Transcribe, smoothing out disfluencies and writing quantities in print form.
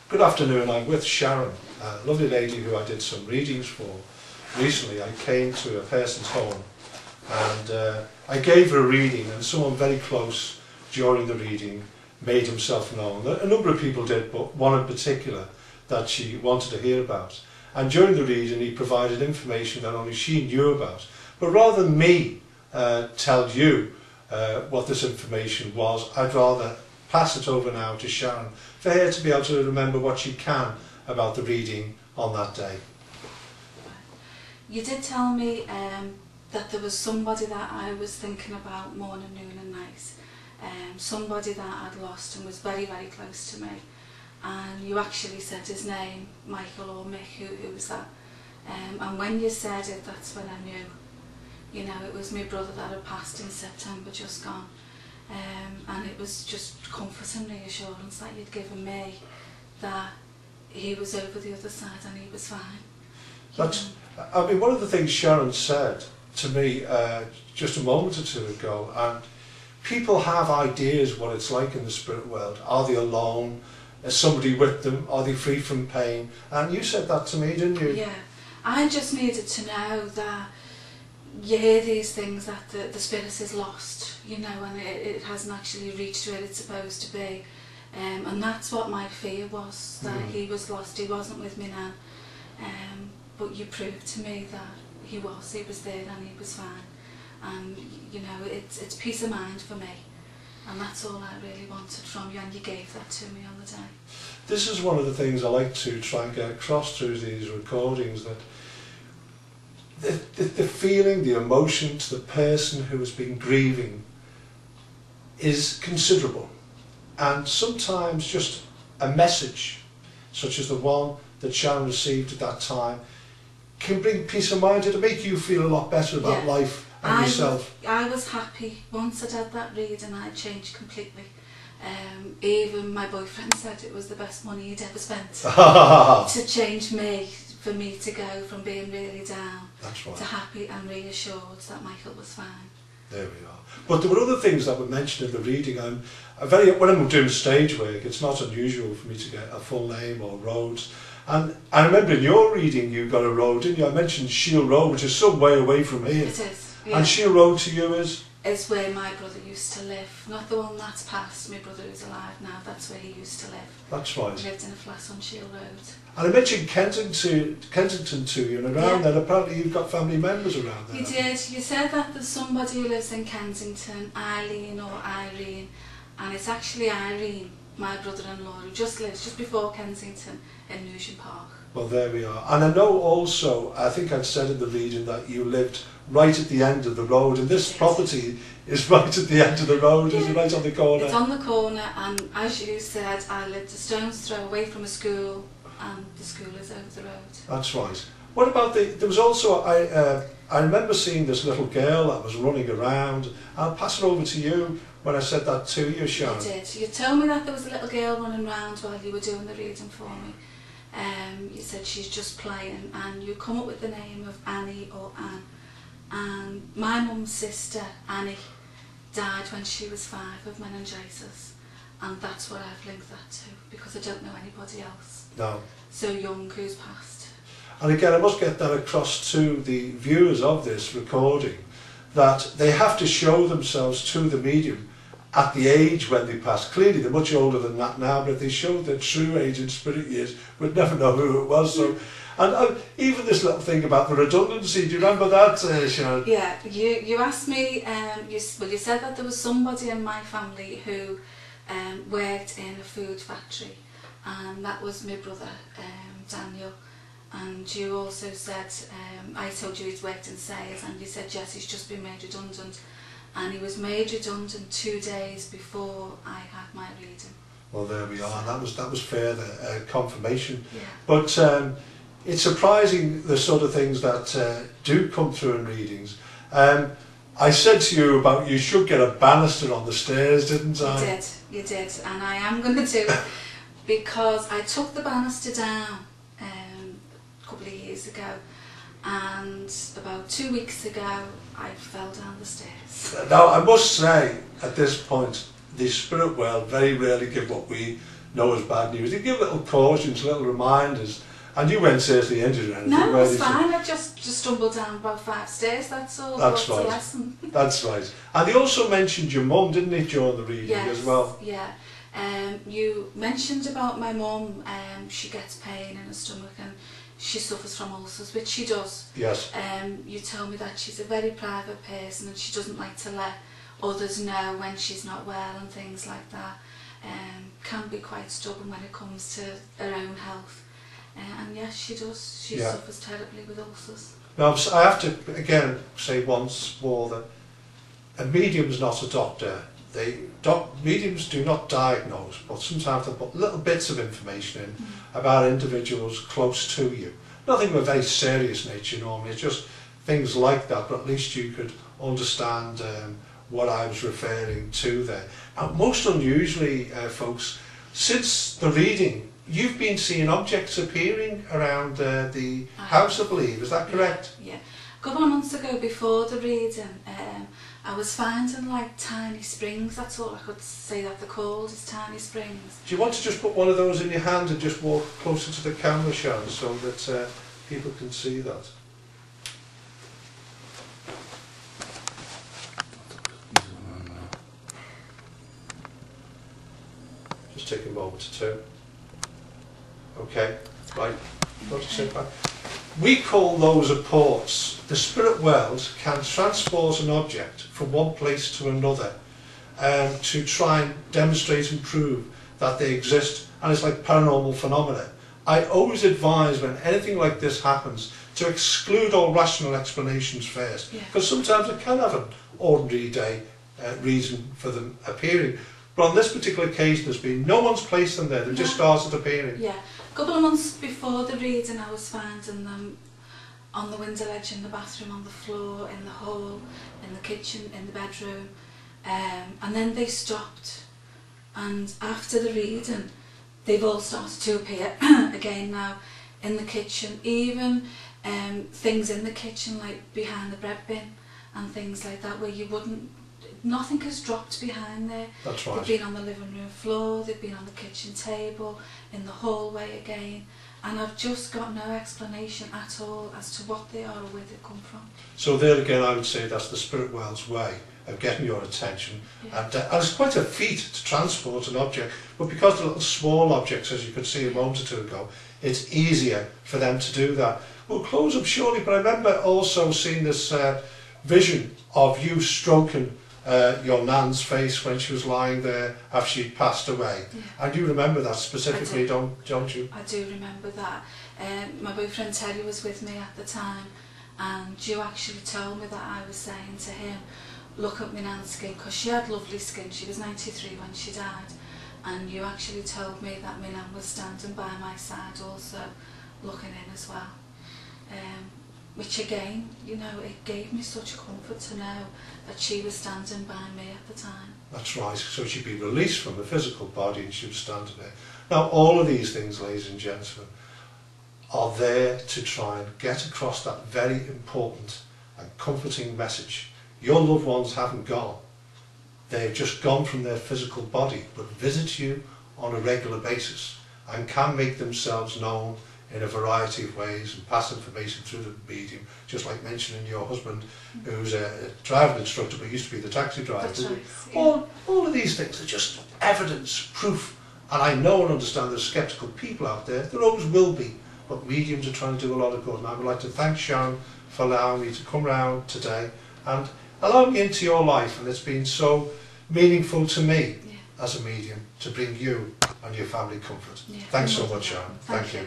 Good afternoon, I'm with Sharon, a lovely lady who I did some readings for. Recently I came to a person's home and I gave her a reading, and someone very close during the reading made himself known. A number of people did, but one in particular that she wanted to hear about. And during the reading he provided information that only she knew about. But rather than me tell you what this information was, I'd rather pass it over now to Sharon for her to be able to remember what she can about the reading on that day. You did tell me that there was somebody that I was thinking about morning, noon and night. Somebody that I'd lost and was very, very close to me. And you actually said his name, Michael or Mick, who was that? And when you said it, that's when I knew. You know, it was my brother that had passed in September, just gone. And it was just comfort and reassurance that you'd given me that he was over the other side and he was fine. That's, I mean, one of the things Sharon said to me just a moment or two ago, and people have ideas what it's like in the spirit world. Are they alone? Is somebody with them? Are they free from pain? And you said that to me, didn't you? Yeah, I just needed to know that you hear these things that the spirit is lost, you know, and it hasn't actually reached where it's supposed to be. And that's what my fear was, that he was lost, he wasn't with me now. But you proved to me that he was there and he was fine. And, you know, it's peace of mind for me. And that's all I really wanted from you, and you gave that to me on the day. This is one of the things I like to try and get across through these recordings, that the feeling, the emotion to the person who has been grieving is considerable. And sometimes just a message, such as the one that Sharon received at that time, can bring peace of mind. It'll make you feel a lot better about life and yourself. I was happy. Once I'd had that reading, I changed completely. Even my boyfriend said it was the best money he'd ever spent to change me, for me to go from being really down to happy and reassured that Michael was fine. There we are. But there were other things that were mentioned in the reading. When I'm doing stage work, it's not unusual for me to get a full name or roads. And I remember in your reading you got a road, didn't you? I mentioned Shield Road, which is some way away from here. It is, yeah. And Shield Road to you is? Is where my brother used to live. Not the one that's passed, my brother who's alive now, that's where he used to live. That's right. He lived in a flat on Shield Road. And I mentioned Kensington to you, and around there apparently you've got family members around there. You did. You said that there's somebody who lives in Kensington, Eileen or Irene, and it's actually Irene, my brother-in-law, who just lives just before Kensington in Newsham Park. Well, there we are. And I know also, I think I'd said in the reading that you lived right at the end of the road, and this property is right at the end of the road, is it, right on the corner? It's on the corner, and as you said, I lived a stone's throw away from a school, and the school is over the road. That's right. What about there was also, I remember seeing this little girl that was running around. I'll pass it over to you when I said that to you, Sharon. You did. You told me that there was a little girl running around while you were doing the reading for me. You said she's just playing, and you come up with the name of Annie or Anne. And my mum's sister, Annie, died when she was 5 of meningitis. And that's what I've linked that to, because I don't know anybody else so young who's passed. And again, I must get that across to the viewers of this recording, that they have to show themselves to the medium at the age when they pass. Clearly they're much older than that now, but if they showed their true age in spirit years, we'd never know who it was. So, and even this little thing about the redundancy, do you remember that, Sharon? Yeah, you asked me, you said that there was somebody in my family who worked in a food factory, and that was my brother, Daniel. And you also said, I told you he'd worked in sales, and you said yes, he's just been made redundant, and he was made redundant 2 days before I had my reading. Well, there we are, and that was further confirmation. Yeah. But it's surprising the sort of things that do come through in readings. I said to you about you should get a banister on the stairs, didn't I? You did, and I am going to do it because I took the banister down a couple of years ago, and about 2 weeks ago I fell down the stairs. Now I must say, at this point, the spirit world very rarely give what we know as bad news. They give little cautions, little reminders, and you weren't seriously injured or anything. No, it was fine. I just stumbled down about 5 stairs, that's all. That's right. Lesson. That's right. And they also mentioned your mum, didn't they, during the reading as well? Yeah. You mentioned about my mum, she gets pain in her stomach and she suffers from ulcers, which she does. Yes. You told me that she's a very private person and she doesn't like to let others know when she's not well and things like that. Can be quite stubborn when it comes to her own health. And yes, she does. She suffers terribly with ulcers. Now, I have to again say once more that a medium's not a doctor. Mediums do not diagnose, but sometimes they put little bits of information in about individuals close to you. Nothing of a very serious nature normally, it's just things like that, but at least you could understand what I was referring to there. Now, most unusually, folks, since the reading, you've been seeing objects appearing around the house, I believe, is that correct? Yeah. A couple of months ago before the reading, I was finding like tiny springs, that's all I could say that they're called, is tiny springs. Do you want to just put one of those in your hand and just walk closer to the camera, Sharon, so that people can see that? Just take a moment or two. Okay, right, go to sit back. We call those apports. The spirit world can transport an object from one place to another to try and demonstrate and prove that they exist, and it's like paranormal phenomena. I always advise when anything like this happens to exclude all rational explanations first, because sometimes it can have an ordinary day reason for them appearing. But on this particular occasion, there's been no one's placed them there, they've just started appearing. Yeah. A couple of months before the reading, I was finding them on the window ledge in the bathroom, on the floor, in the hall, in the kitchen, in the bedroom, and then they stopped. And after the reading, they've all started to appear again now in the kitchen, even things in the kitchen like behind the bread bin and things like that where you wouldn't, nothing has dropped behind there. That's right. They've been on the living room floor, they've been on the kitchen table, in the hallway again, and I've just got no explanation at all as to what they are or where they come from. So there again, I would say that's the spirit world's way of getting your attention. And it's quite a feat to transport an object, but because they're little small objects, as you could see a moment or two ago, it's easier for them to do that. We'll close up shortly, but I remember also seeing this vision of you stroking your nan's face when she was lying there after she'd passed away. And you remember that specifically, don't you? I do remember that. My boyfriend Terry was with me at the time, and you actually told me that I was saying to him, look at my nan's skin, because she had lovely skin. She was 93 when she died, and you actually told me that my nan was standing by my side also, looking in as well. Which again, you know, it gave me such comfort to know that she was standing by me at the time. That's right, so she'd be released from the physical body and she was standing there. Now, all of these things, ladies and gentlemen, are there to try and get across that very important and comforting message. Your loved ones haven't gone. They've just gone from their physical body, but visit you on a regular basis and can make themselves known in a variety of ways and pass information through the medium, just like mentioning your husband, who's a driving instructor but used to be the taxi driver. That's right, all of these things are just evidence, proof, and I know and understand there's sceptical people out there. There always will be, but mediums are trying to do a lot of good, and I would like to thank Sharon for allowing me to come round today and allow me into your life, and it's been so meaningful to me as a medium to bring you and your family comfort. Thanks so much, Sharon. Thank you.